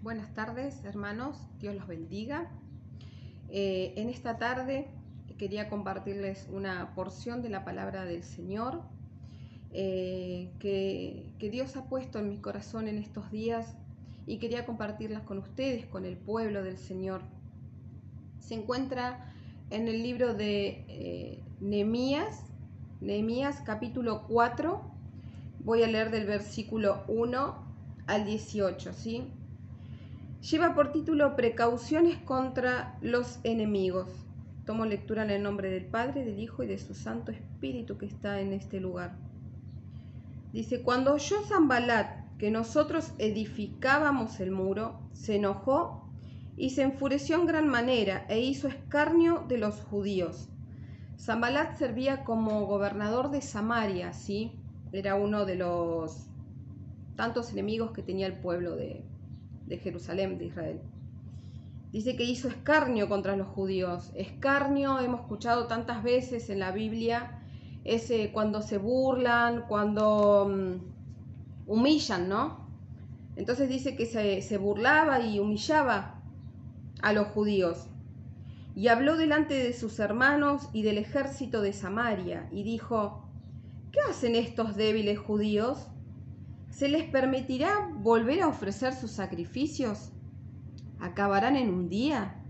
Buenas tardes, hermanos, Dios los bendiga. En esta tarde quería compartirles una porción de la palabra del Señor que Dios ha puesto en mi corazón en estos días y quería compartirlas con ustedes, con el pueblo del Señor. Se encuentra en el libro de Nehemías capítulo 4. Voy a leer del versículo 1 al 18, ¿sí? Lleva por título Precauciones contra los enemigos. Tomo lectura en el nombre del Padre, del Hijo y de su Santo Espíritu que está en este lugar. Dice: cuando oyó Sanbalat que nosotros edificábamos el muro, se enojó y se enfureció en gran manera e hizo escarnio de los judíos. Sanbalat servía como gobernador de Samaria, ¿sí? Era uno de los tantos enemigos que tenía el pueblo de Jerusalén, de Israel. Dice que hizo escarnio contra los judíos. Escarnio, hemos escuchado tantas veces en la Biblia, es cuando se burlan, cuando humillan, ¿no? Entonces dice que se burlaba y humillaba a los judíos. Y habló delante de sus hermanos y del ejército de Samaria, y dijo: ¿qué hacen estos débiles judíos? ¿Se les permitirá volver a ofrecer sus sacrificios? ¿Acabarán en un día?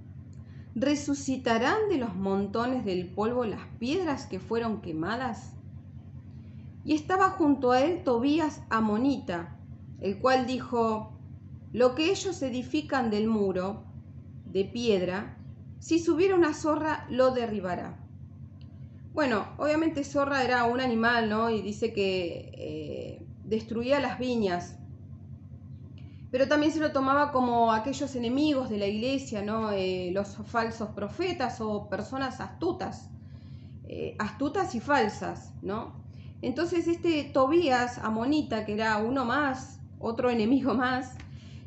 ¿Resucitarán de los montones del polvo las piedras que fueron quemadas? Y estaba junto a él Tobías amonita, el cual dijo: lo que ellos edifican del muro de piedra, si subiera una zorra lo derribará. Bueno, obviamente zorra era un animal, ¿no? Y dice que destruía las viñas, pero también se lo tomaba como aquellos enemigos de la iglesia, ¿no? Los falsos profetas o personas astutas y falsas, ¿no? Entonces este Tobías amonita, que era uno más, otro enemigo más,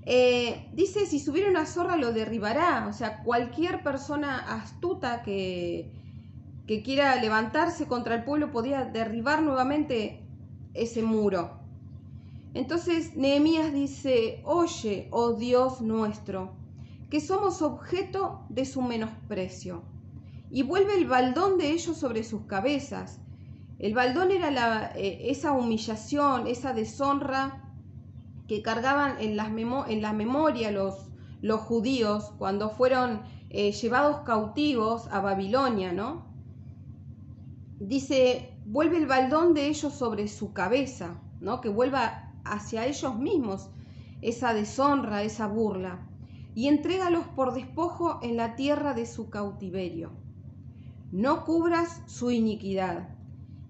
dice: si subiera una zorra lo derribará. O sea, cualquier persona astuta que quiera levantarse contra el pueblo podía derribar nuevamente ese muro. Entonces Nehemías dice: oye, oh Dios nuestro, que somos objeto de su menosprecio, y vuelve el baldón de ellos sobre sus cabezas. El baldón era esa humillación, esa deshonra que cargaban en la memoria los judíos cuando fueron llevados cautivos a Babilonia, ¿no? Dice: vuelve el baldón de ellos sobre su cabeza, ¿no? Que vuelva hacia ellos mismos esa deshonra, esa burla, y entrégalos por despojo en la tierra de su cautiverio. No cubras su iniquidad,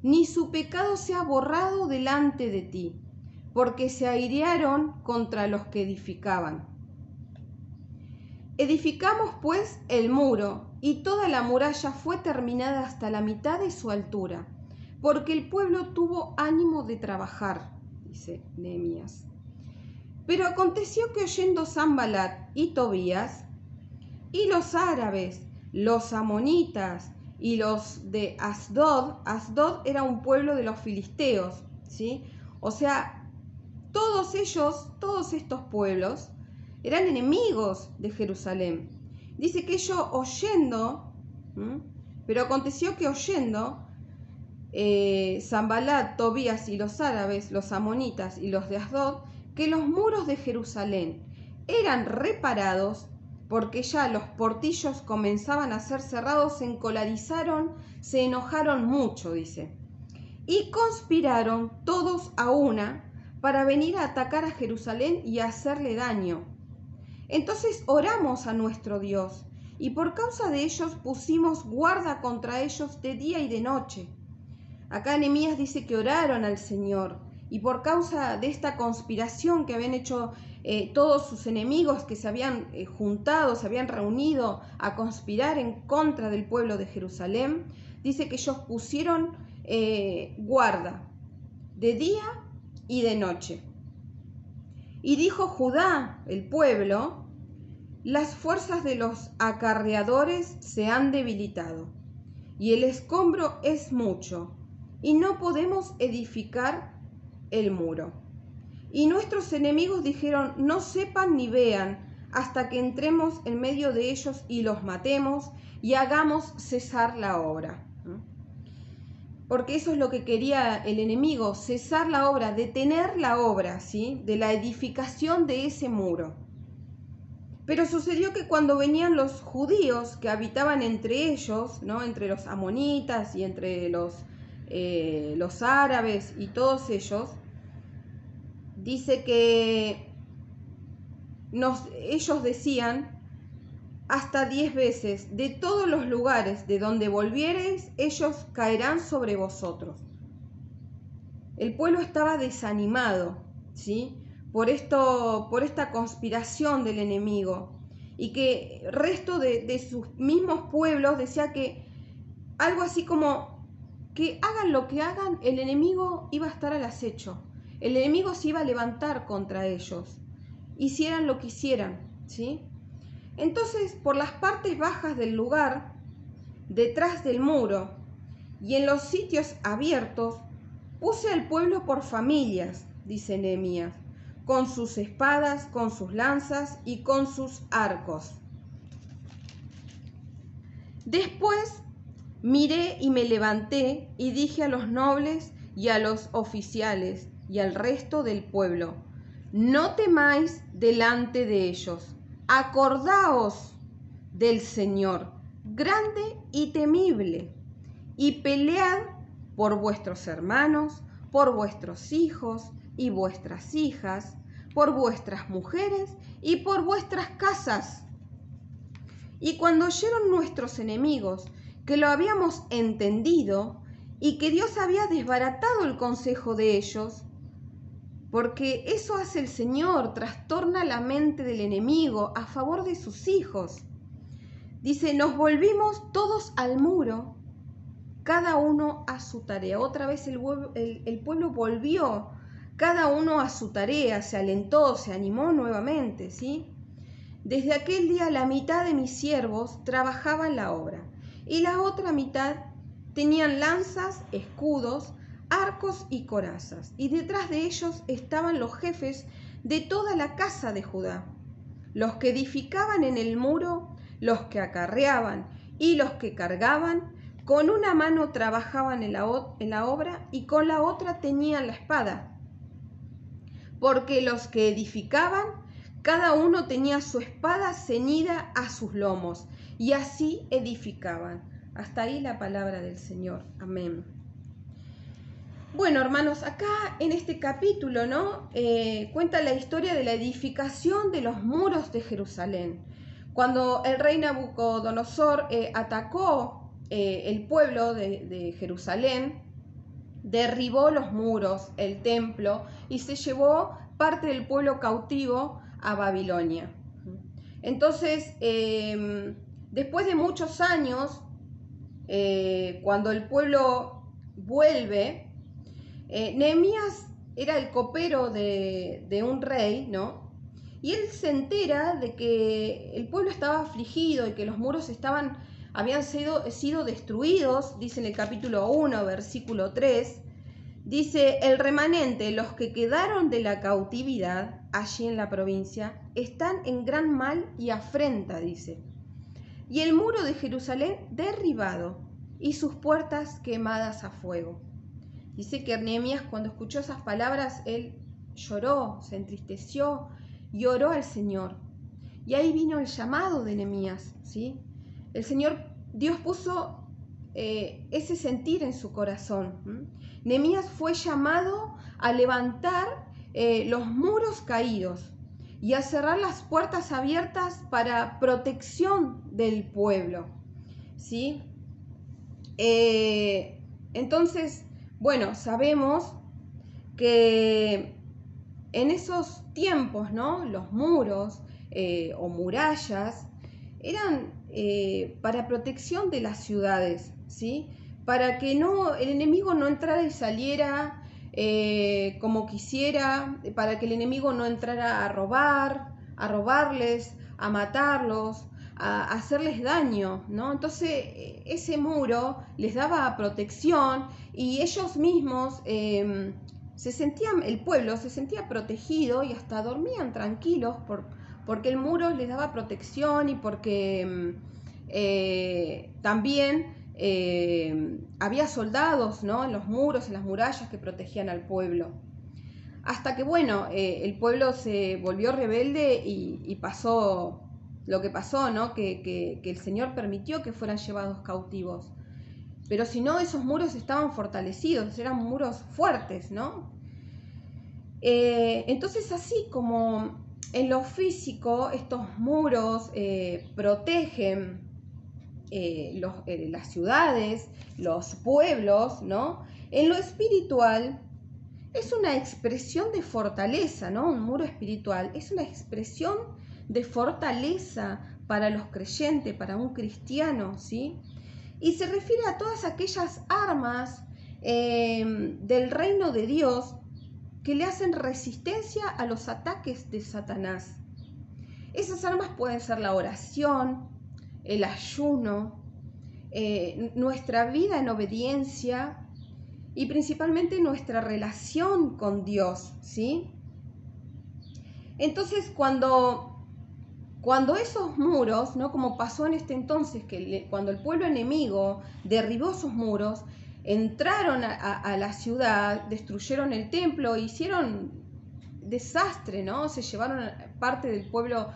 ni su pecado sea borrado delante de ti, porque se airearon contra los que edificaban. Edificamos pues el muro, y toda la muralla fue terminada hasta la mitad de su altura, porque el pueblo tuvo ánimo de trabajar, dice Nehemías. Pero aconteció que oyendo Sanbalat y Tobías, y los árabes, los amonitas y los de Asdod era un pueblo de los filisteos, ¿sí? O sea, todos estos pueblos eran enemigos de Jerusalén. Dice que ellos oyendo, pero aconteció que oyendo Sanbalat, Tobías y los árabes, los amonitas y los de Asdod, que los muros de Jerusalén eran reparados, porque ya los portillos comenzaban a ser cerrados, se encolarizaron, se enojaron mucho, dice, y conspiraron todos a una para venir a atacar a Jerusalén y a hacerle daño. Entonces oramos a nuestro Dios, y por causa de ellos pusimos guarda contra ellos de día y de noche. Acá Nehemías dice que oraron al Señor, y por causa de esta conspiración que habían hecho todos sus enemigos, que se habían juntado, se habían reunido a conspirar en contra del pueblo de Jerusalén, dice que ellos pusieron guarda de día y de noche. Y dijo Judá, el pueblo: las fuerzas de los acarreadores se han debilitado, y el escombro es mucho, y no podemos edificar el muro. Y nuestros enemigos dijeron: no sepan ni vean, hasta que entremos en medio de ellos y los matemos y hagamos cesar la obra. Porque eso es lo que quería el enemigo, cesar la obra, detener la obra, ¿sí?, de la edificación de ese muro. Pero sucedió que cuando venían los judíos que habitaban entre ellos, ¿no?, entre los amonitas y entre los árabes y todos ellos, dice que ellos decían hasta 10 veces, de todos los lugares de donde volviereis, ellos caerán sobre vosotros. El pueblo estaba desanimado, ¿sí?, por esta conspiración del enemigo, y que el resto de sus mismos pueblos decía que algo así como que hagan lo que hagan, el enemigo iba a estar al acecho, el enemigo se iba a levantar contra ellos, hicieran lo que hicieran, ¿sí? Entonces, por las partes bajas del lugar, detrás del muro y en los sitios abiertos, puse al pueblo por familias, dice Nehemías, con sus espadas, con sus lanzas y con sus arcos. Después miré y me levanté y dije a los nobles y a los oficiales y al resto del pueblo: no temáis delante de ellos, acordaos del Señor, grande y temible, y pelead por vuestros hermanos, por vuestros hijos y vuestras hijas, por vuestras mujeres y por vuestras casas. Y cuando oyeron nuestros enemigos que lo habíamos entendido y que Dios había desbaratado el consejo de ellos, porque eso hace el Señor, trastorna la mente del enemigo a favor de sus hijos. Dice, nos volvimos todos al muro, cada uno a su tarea. Otra vez el pueblo volvió, cada uno a su tarea, se alentó, se animó nuevamente, ¿sí? Desde aquel día la mitad de mis siervos trabajaba en la obra y la otra mitad tenían lanzas, escudos, arcos y corazas, y detrás de ellos estaban los jefes de toda la casa de Judá, los que edificaban en el muro, los que acarreaban y los que cargaban. Con una mano trabajaban en la obra y con la otra tenían la espada, porque los que edificaban, cada uno tenía su espada ceñida a sus lomos, y así edificaban. Hasta ahí la palabra del Señor. Amén. Bueno, hermanos, acá en este capítulo, ¿no?, cuenta la historia de la edificación de los muros de Jerusalén. Cuando el rey Nabucodonosor atacó el pueblo de Jerusalén, derribó los muros, el templo, y se llevó parte del pueblo cautivo a Babilonia. Entonces, después de muchos años, cuando el pueblo vuelve, Nehemías era el copero de un rey, ¿no? Y él se entera de que el pueblo estaba afligido y que los muros habían sido destruidos, dice en el capítulo 1, versículo 3, dice, el remanente, los que quedaron de la cautividad allí en la provincia, están en gran mal y afrenta, dice. Y el muro de Jerusalén derribado y sus puertas quemadas a fuego. Dice que Nehemías, cuando escuchó esas palabras, él lloró, se entristeció y oró al Señor. Y ahí vino el llamado de Nehemías, ¿sí? El Señor, Dios puso ese sentir en su corazón. Nehemías fue llamado a levantar los muros caídos y a cerrar las puertas abiertas para protección del pueblo, ¿sí? Entonces, bueno, sabemos que en esos tiempos, ¿no?, los muros o murallas eran para protección de las ciudades, ¿sí? Para que el enemigo no entrara y saliera como quisiera, para que el enemigo no entrara a robarles, a matarlos, a hacerles daño, ¿no? Entonces ese muro les daba protección y ellos mismos el pueblo se sentía protegido y hasta dormían tranquilos porque el muro les daba protección y porque también había soldados, ¿no?, en los muros, en las murallas que protegían al pueblo. Hasta que, bueno, el pueblo se volvió rebelde y pasó lo que pasó, ¿no?, que el Señor permitió que fueran llevados cautivos. Pero si no, esos muros estaban fortalecidos, eran muros fuertes, ¿no? Entonces, así como en lo físico estos muros protegen las ciudades, los pueblos, ¿no?, en lo espiritual es una expresión de fortaleza, ¿no? Un muro espiritual es una expresión de fortaleza para los creyentes, para un cristiano, ¿sí? Y se refiere a todas aquellas armas del reino de Dios que le hacen resistencia a los ataques de Satanás. Esas armas pueden ser la oración, el ayuno, nuestra vida en obediencia y principalmente nuestra relación con Dios, ¿sí? Entonces, cuando esos muros, ¿no?, como pasó en este entonces, cuando el pueblo enemigo derribó esos muros, entraron a la ciudad, destruyeron el templo, hicieron desastre, ¿no? Se llevaron parte del pueblo,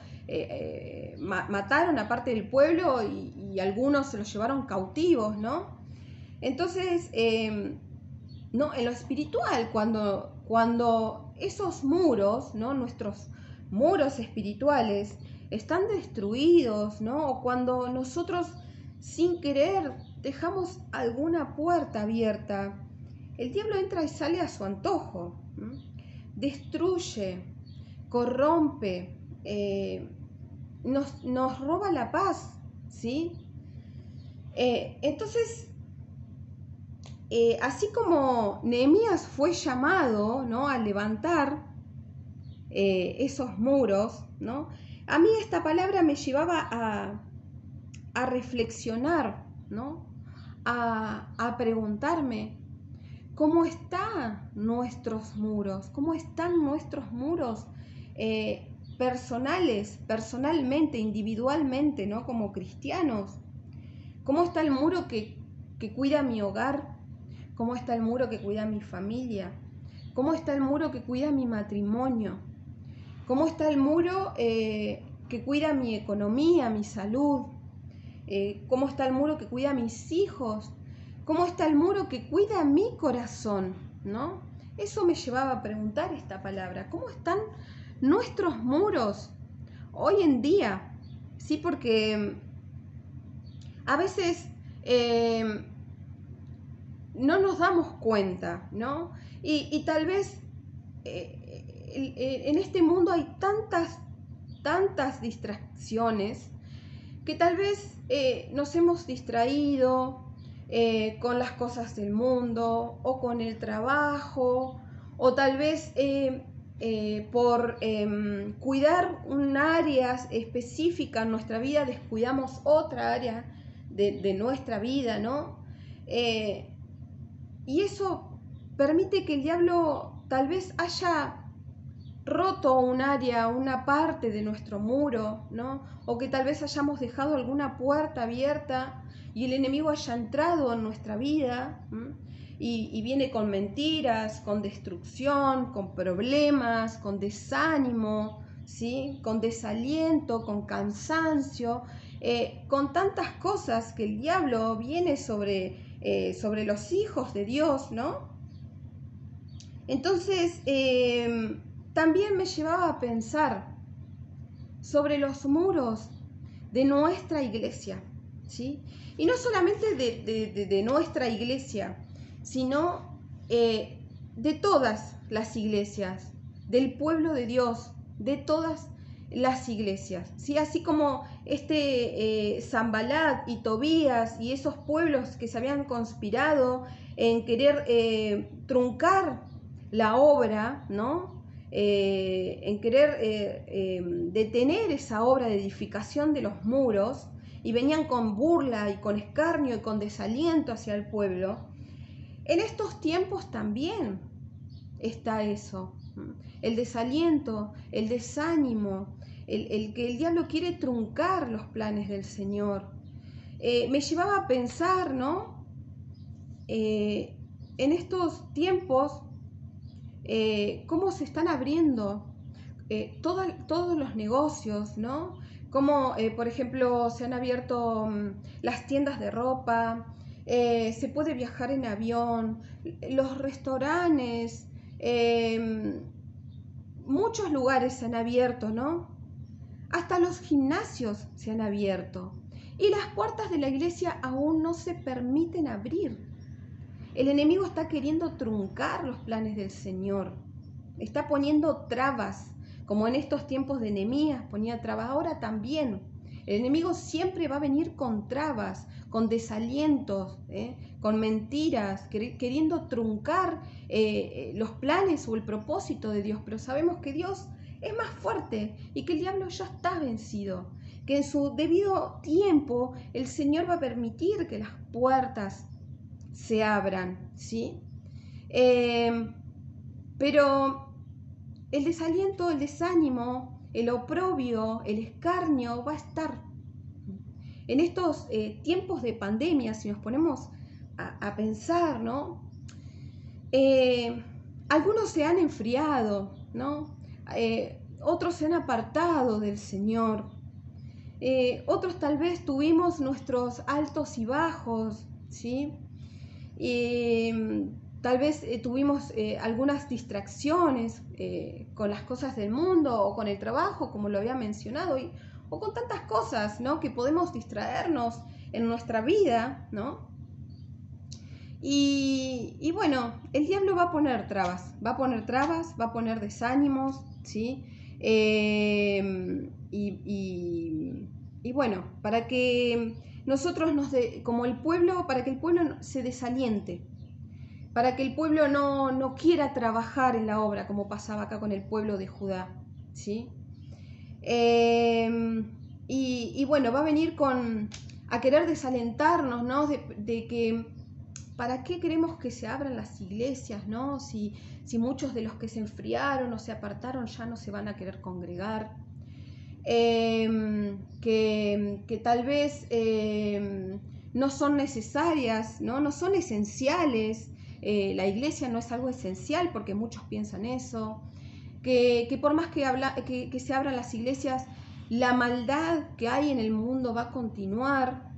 mataron a parte del pueblo y algunos se los llevaron cautivos, ¿no? Entonces, no, en lo espiritual, cuando esos muros, ¿no?, nuestros muros espirituales están destruidos, ¿no?, o cuando nosotros sin querer dejamos alguna puerta abierta, el diablo entra y sale a su antojo, destruye, corrompe, nos roba la paz, ¿sí? Entonces, así como Nehemías fue llamado, ¿no?, a levantar esos muros, ¿no?, a mí esta palabra me llevaba a reflexionar, ¿no?, a preguntarme cómo están nuestros muros, cómo están nuestros muros personalmente, individualmente, ¿no?, como cristianos. ¿Cómo está el muro que cuida mi hogar? ¿Cómo está el muro que cuida mi familia? ¿Cómo está el muro que cuida mi matrimonio? ¿Cómo está el muro que cuida mi economía, mi salud? ¿Cómo está el muro que cuida a mis hijos? ¿Cómo está el muro que cuida mi corazón? ¿No? Eso me llevaba a preguntar esta palabra. ¿Cómo están nuestros muros hoy en día? Sí, porque a veces no nos damos cuenta, ¿no? Y tal vez en este mundo hay tantas distracciones que tal vez nos hemos distraído con las cosas del mundo o con el trabajo, o tal vez por cuidar un área específica en nuestra vida descuidamos otra área de nuestra vida, ¿no? Y eso permite que el diablo tal vez haya roto un área, una parte de nuestro muro, ¿no? O que tal vez hayamos dejado alguna puerta abierta y el enemigo haya entrado en nuestra vida y viene con mentiras, con destrucción, con problemas, con desánimo, ¿sí?, con desaliento, con cansancio, con tantas cosas que el diablo viene sobre los hijos de Dios, ¿no? Entonces, también me llevaba a pensar sobre los muros de nuestra iglesia, ¿sí? Y no solamente de nuestra iglesia, sino de todas las iglesias, del pueblo de Dios, de todas las iglesias, ¿sí? Así como Sanbalat y Tobías y esos pueblos que se habían conspirado en querer truncar la obra, ¿no?, en querer detener esa obra de edificación de los muros, y venían con burla y con escarnio y con desaliento hacia el pueblo. En estos tiempos también está eso, el desaliento, el desánimo, el que el diablo quiere truncar los planes del Señor. Me llevaba a pensar, ¿no? En estos tiempos, cómo se están abriendo todos los negocios, ¿no? Como, por ejemplo, se han abierto las tiendas de ropa, se puede viajar en avión, los restaurantes, muchos lugares se han abierto, ¿no? Hasta los gimnasios se han abierto y las puertas de la iglesia aún no se permiten abrir. El enemigo está queriendo truncar los planes del Señor, está poniendo trabas, como en estos tiempos de Nehemías ponía trabas, ahora también. El enemigo siempre va a venir con trabas, con desalientos, con mentiras, queriendo truncar los planes o el propósito de Dios, pero sabemos que Dios es más fuerte y que el diablo ya está vencido, que en su debido tiempo el Señor va a permitir que las puertas se abran, ¿sí? Pero el desaliento, el desánimo, el oprobio, el escarnio va a estar. En estos tiempos de pandemia, si nos ponemos a pensar, ¿no? Algunos se han enfriado, ¿no? Otros se han apartado del Señor. Otros tal vez tuvimos nuestros altos y bajos, ¿sí? Tal vez tuvimos algunas distracciones con las cosas del mundo o con el trabajo, como lo había mencionado, o con tantas cosas, ¿no? Que podemos distraernos en nuestra vida, ¿no? Y bueno, el diablo va a poner trabas, va a poner desánimos, ¿sí? Y bueno, para que nosotros como el pueblo, para que el pueblo se desaliente, para que el pueblo no quiera trabajar en la obra, como pasaba acá con el pueblo de Judá, ¿sí? Y bueno, va a venir a querer desalentarnos, ¿no? De que, ¿para qué queremos que se abran las iglesias, ¿no? Si muchos de los que se enfriaron o se apartaron ya no se van a querer congregar. Que tal vez no son necesarias, no son esenciales. La iglesia no es algo esencial porque muchos piensan eso. Que por más que se abran las iglesias, la maldad que hay en el mundo va a continuar.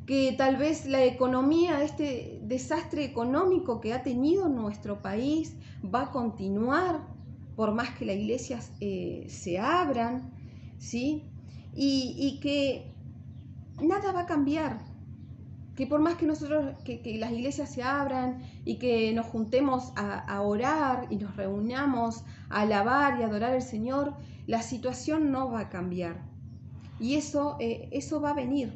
Que tal vez la economía, este desastre económico que ha tenido nuestro país va a continuar por más que las iglesias se abran, ¿sí? Y que nada va a cambiar, que por más que nosotros, que las iglesias se abran y que nos juntemos a orar y nos reunamos a alabar y adorar al Señor, la situación no va a cambiar. Y eso va a venir.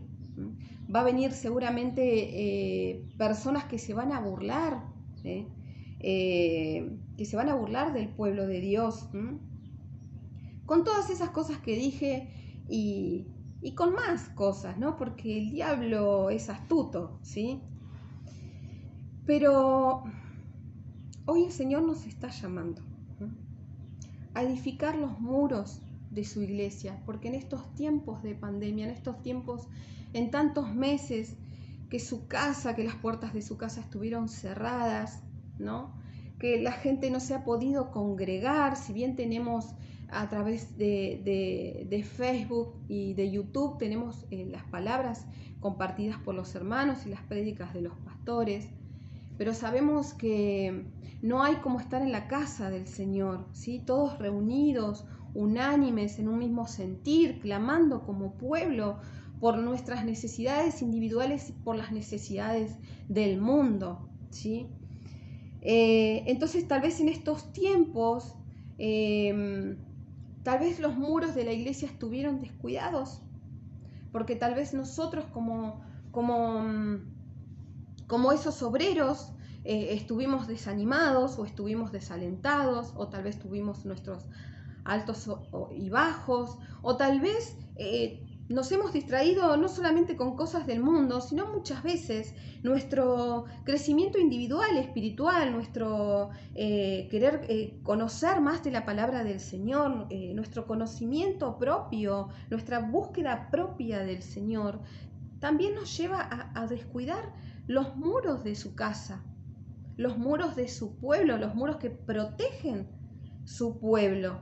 Va a venir seguramente personas que se van a burlar, que se van a burlar del pueblo de Dios. Con todas esas cosas que dije y con más cosas, ¿no? Porque el diablo es astuto, ¿sí? Pero hoy el Señor nos está llamando a edificar los muros de su iglesia, porque en estos tiempos de pandemia, en estos tiempos, en tantos meses que su casa, que las puertas de su casa estuvieron cerradas, ¿no? Que la gente no se ha podido congregar, si bien tenemos a través de Facebook y de YouTube, tenemos las palabras compartidas por los hermanos y las prédicas de los pastores, pero sabemos que no hay como estar en la casa del Señor, ¿sí? Todos reunidos, unánimes, en un mismo sentir, clamando como pueblo por nuestras necesidades individuales y por las necesidades del mundo, ¿sí? Entonces tal vez en estos tiempos, tal vez los muros de la iglesia estuvieron descuidados, porque tal vez nosotros como esos obreros estuvimos desanimados o estuvimos desalentados, o tal vez tuvimos nuestros altos y bajos, o tal vez nos hemos distraído no solamente con cosas del mundo, sino muchas veces nuestro crecimiento individual, espiritual, nuestro querer conocer más de la palabra del Señor, nuestro conocimiento propio, nuestra búsqueda propia del Señor, también nos lleva a descuidar los muros de su casa, los muros de su pueblo, los muros que protegen su pueblo,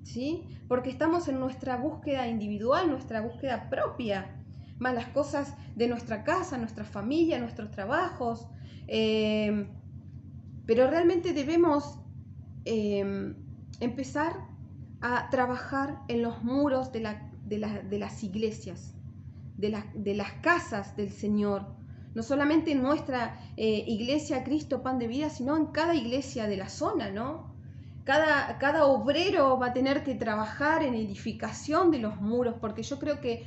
¿sí? Porque estamos en nuestra búsqueda individual, nuestra búsqueda propia, más las cosas de nuestra casa, nuestra familia, nuestros trabajos, pero realmente debemos empezar a trabajar en los muros de las iglesias, de las casas del Señor, no solamente en nuestra iglesia Cristo Pan de Vida, sino en cada iglesia de la zona, ¿no? Cada obrero va a tener que trabajar en edificación de los muros, porque yo creo que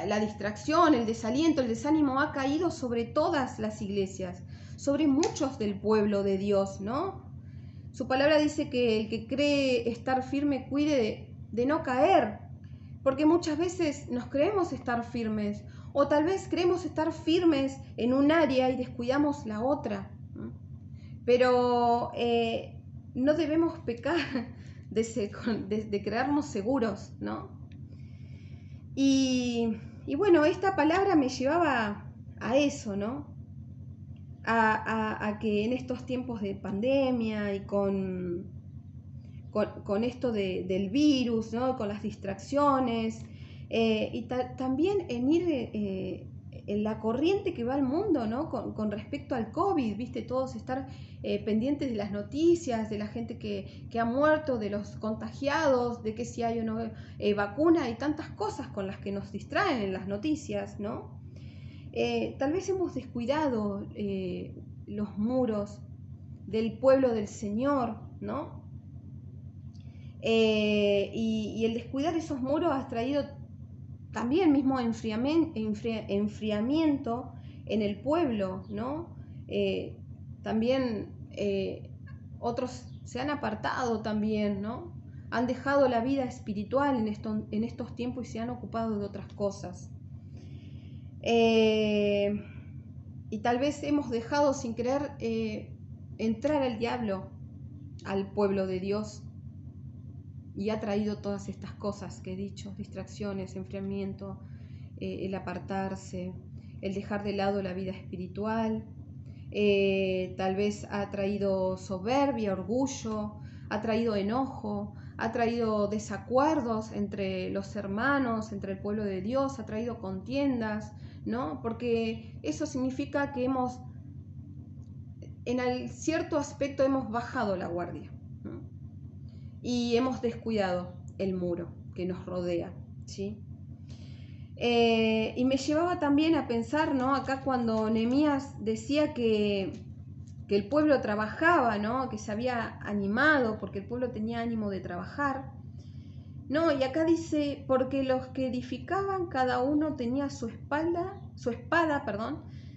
la distracción, el desaliento, el desánimo ha caído sobre todas las iglesias, sobre muchos del pueblo de Dios, ¿no? Su palabra dice que el que cree estar firme cuide de no caer, porque muchas veces nos creemos estar firmes, o tal vez creemos estar firmes en un área y descuidamos la otra. Pero no debemos pecar de creernos seguros, ¿no? Y bueno, esta palabra me llevaba a eso, ¿no? A que en estos tiempos de pandemia y con esto del virus, ¿no? Con las distracciones, y también en ir en la corriente que va al mundo, ¿no? Con respecto al COVID, ¿viste? Todos estar pendientes de las noticias, de la gente que ha muerto, de los contagiados, de que si hay o no vacuna, y tantas cosas con las que nos distraen en las noticias, ¿no? Tal vez hemos descuidado los muros del pueblo del Señor, ¿no? Y el descuidar esos muros ha traído también mismo enfriamiento en el pueblo, ¿no? También otros se han apartado también, ¿no? Han dejado la vida espiritual en estos tiempos y se han ocupado de otras cosas. Y tal vez hemos dejado sin querer entrar al diablo al pueblo de Dios, y ha traído todas estas cosas que he dicho: distracciones, enfriamiento, el apartarse, el dejar de lado la vida espiritual. Tal vez ha traído soberbia, orgullo, ha traído enojo, ha traído desacuerdos entre los hermanos, entre el pueblo de Dios, ha traído contiendas, ¿no? Porque eso significa que en cierto aspecto hemos bajado la guardia, ¿no? Y hemos descuidado el muro que nos rodea, ¿sí? Y me llevaba también a pensar, ¿no? Acá cuando Nehemías decía que el pueblo trabajaba, ¿no? Que se había animado porque el pueblo tenía ánimo de trabajar, ¿no? Y acá dice: porque los que edificaban, cada uno tenía su espada,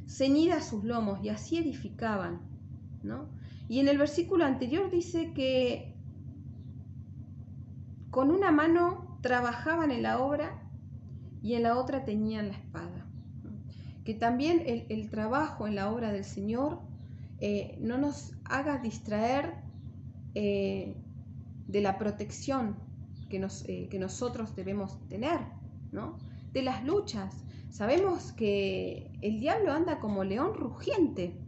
ceñida a sus lomos, y así edificaban, ¿no? Y en el versículo anterior dice que con una mano trabajaban en la obra y en la otra tenían la espada. Que también el trabajo en la obra del Señor no nos haga distraer de la protección que nosotros debemos tener, ¿no? De las luchas. Sabemos que el diablo anda como león rugiente,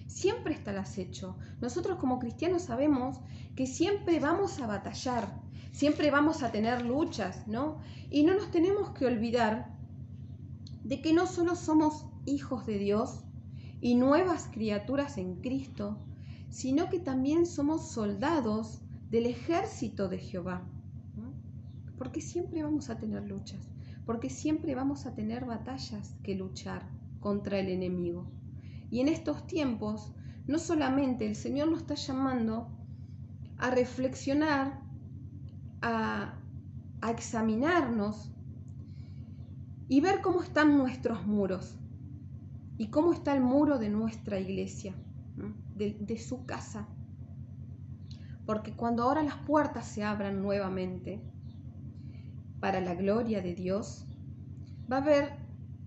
siempre está al acecho. Nosotros como cristianos sabemos que siempre vamos a batallar, siempre vamos a tener luchas, ¿no? Y no nos tenemos que olvidar de que no solo somos hijos de Dios y nuevas criaturas en Cristo, sino que también somos soldados del ejército de Jehová, ¿no? Porque siempre vamos a tener luchas, porque siempre vamos a tener batallas que luchar contra el enemigo. Y en estos tiempos, no solamente el Señor nos está llamando a reflexionar, a examinarnos y ver cómo están nuestros muros y cómo está el muro de nuestra iglesia, ¿no? de su casa. Porque cuando ahora las puertas se abran nuevamente, para la gloria de Dios, va a haber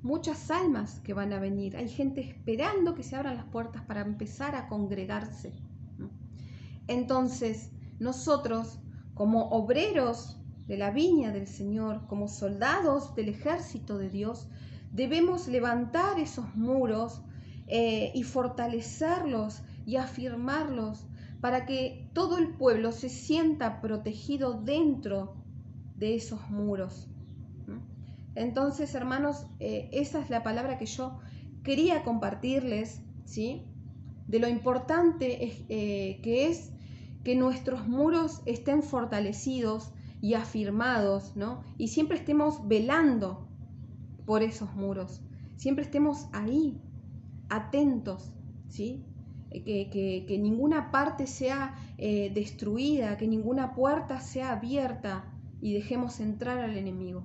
muchas almas que van a venir. Hay gente esperando que se abran las puertas para empezar a congregarse. Entonces, nosotros, como obreros de la viña del Señor, como soldados del ejército de Dios, debemos levantar esos muros y fortalecerlos y afirmarlos para que todo el pueblo se sienta protegido dentro de esos muros. Entonces, hermanos, esa es la palabra que yo quería compartirles, ¿sí? De lo importante que es que nuestros muros estén fortalecidos y afirmados, ¿no? Y siempre estemos velando por esos muros, siempre estemos ahí, atentos, ¿sí? Que ninguna parte sea destruida, que ninguna puerta sea abierta y dejemos entrar al enemigo.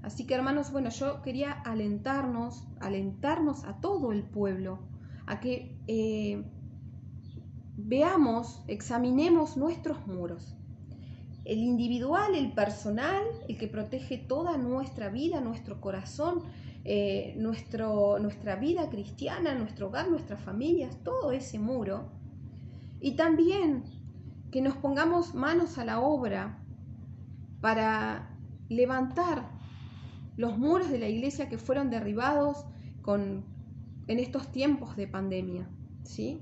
Así que, hermanos, bueno, yo quería alentarnos a todo el pueblo, a que veamos, examinemos nuestros muros. El individual, el personal, el que protege toda nuestra vida, nuestro corazón, nuestra vida cristiana, nuestro hogar, nuestras familias, todo ese muro. Y también que nos pongamos manos a la obra para levantar los muros de la iglesia que fueron derribados en estos tiempos de pandemia, ¿sí?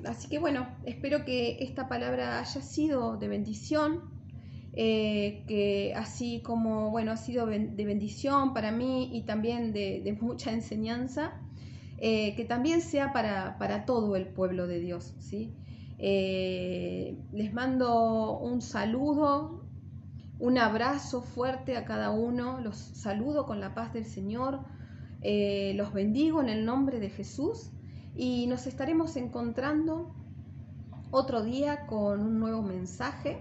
Así que bueno, espero que esta palabra haya sido de bendición, que así como, bueno, ha sido de bendición para mí y también de mucha enseñanza, que también sea para todo el pueblo de Dios, ¿sí? Les mando un saludo, un abrazo fuerte a cada uno, los saludo con la paz del Señor, los bendigo en el nombre de Jesús y nos estaremos encontrando otro día con un nuevo mensaje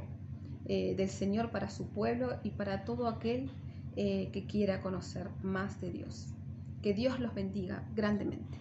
del Señor para su pueblo y para todo aquel que quiera conocer más de Dios. Que Dios los bendiga grandemente.